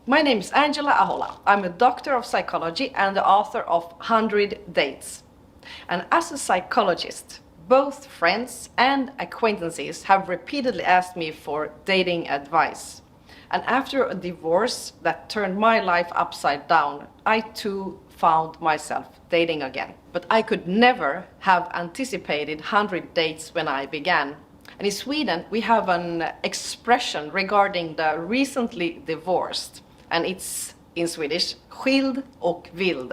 My name is Angela Ahola. I'm a doctor of psychology and the author of 100 Dates. And as a psychologist, both friends and acquaintances have repeatedly asked me for dating advice. And after a divorce that turned my life upside down, I too found myself dating again. But I could never have anticipated 100 dates when I began. And in Sweden, we have an expression regarding the recently divorced. And it's in Swedish, skild och vild.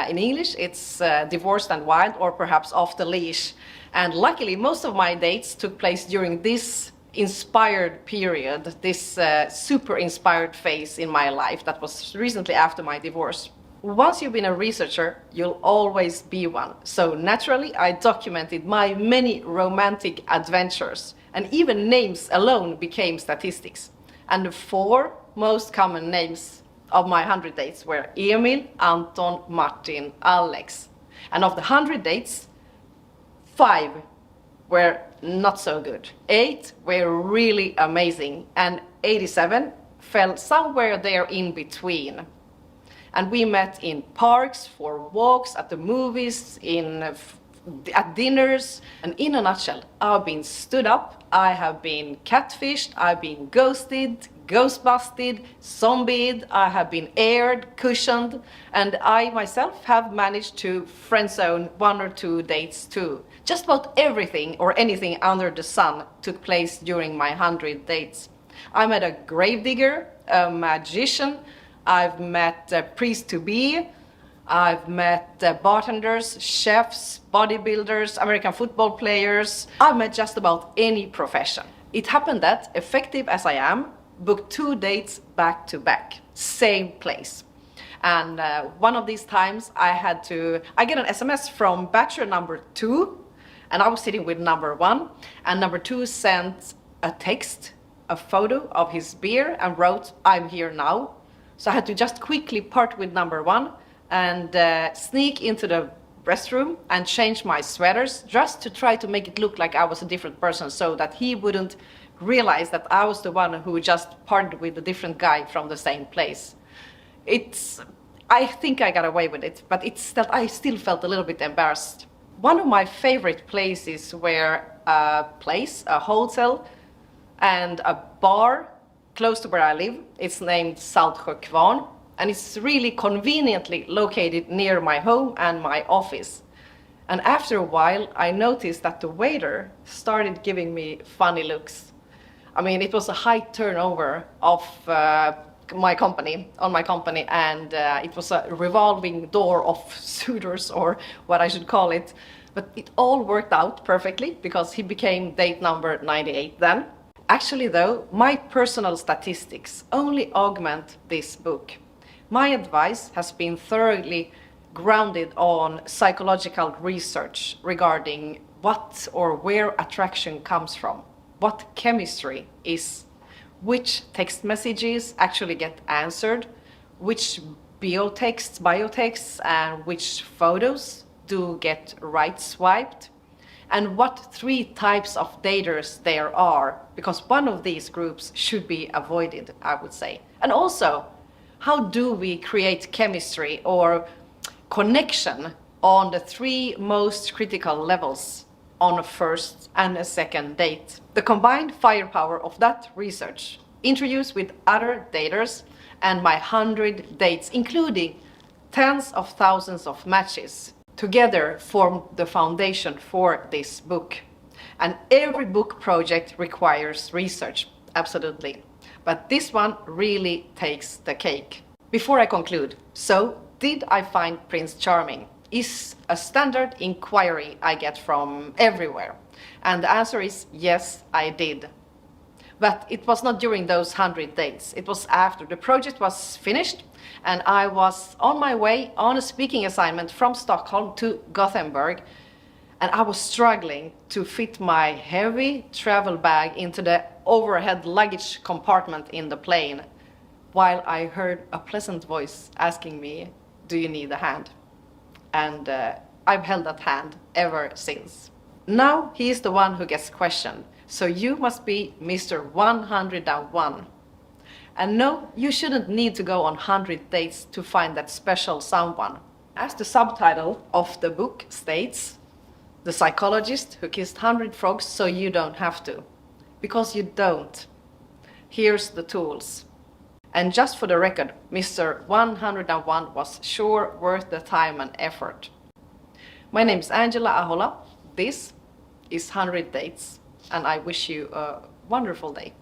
In English, it's divorced and wild, or perhaps off the leash. And luckily, most of my dates took place during this inspired period, this super inspired phase in my life that was recently after my divorce. Once you've been a researcher, you'll always be one. So naturally, I documented my many romantic adventures, and even names alone became statistics. And the 4 most common names of my 100 dates were Emil, Anton, Martin, Alex. And of the 100 dates, 5 were not so good. 8 were really amazing, and 87 fell somewhere there in between. And we met in parks, for walks, at the movies, at dinners. And in a nutshell, I've been stood up, I have been catfished, I've been ghosted, ghostbusted, zombied, I have been aired, cushioned, and I myself have managed to friendzone 1 or 2 dates too. Just about everything or anything under the sun took place during my 100 dates. I met a gravedigger, a magician, I've met priests-to-be, I've met bartenders, chefs, bodybuilders, American football players. I've met just about any profession. It happened that, effective as I am, booked 2 dates back to back, same place. And one of these times I get an SMS from bachelor number 2, and I was sitting with number 1, and number 2 sent a text, a photo of his beer, and wrote, "I'm here now." So I had to just quickly part with number 1 and sneak into the restroom and change my sweaters just to try to make it look like I was a different person, so that he wouldn't realize that I was the one who just parted with a different guy from the same place. I think I got away with it, but I still felt a little bit embarrassed. One of my favorite places were a hotel and a bar close to where I live. It's named Saltsjökvarn, and it's really conveniently located near my home and my office. And after a while, I noticed that the waiter started giving me funny looks. I mean, it was a high turnover of my company, and it was a revolving door of suitors, or what I should call it. But it all worked out perfectly, because he became date number 98 then. Actually though, my personal statistics only augment this book. My advice has been thoroughly grounded on psychological research regarding what or where attraction comes from, what chemistry is, which text messages actually get answered, which biotexts, and which photos do get right swiped, and what 3 types of daters there are, because one of these groups should be avoided, I would say. And also, how do we create chemistry or connection on the 3 most critical levels on a first and a second date? The combined firepower of that research, interviews with other daters, and my 100 dates, including tens of thousands of matches, together form the foundation for this book. And every book project requires research, absolutely. But this one really takes the cake. Before I conclude, so did I find Prince Charming? Is a standard inquiry I get from everywhere. And the answer is yes, I did. But it was not during those 100 dates. It was after the project was finished, and I was on my way on a speaking assignment from Stockholm to Gothenburg, and I was struggling to fit my heavy travel bag into the overhead luggage compartment in the plane, while I heard a pleasant voice asking me, "Do you need a hand?" And I've held that hand ever since. Now he is the one who gets questioned. So you must be Mr. 101. And no, you shouldn't need to go on 100 dates to find that special someone. As the subtitle of the book states, the psychologist who kissed 100 frogs so you don't have to. Because you don't. Here's the tools. And just for the record, Mr. 101 was sure worth the time and effort. My name is Angela Ahola. This is 100 Dates, and I wish you a wonderful day.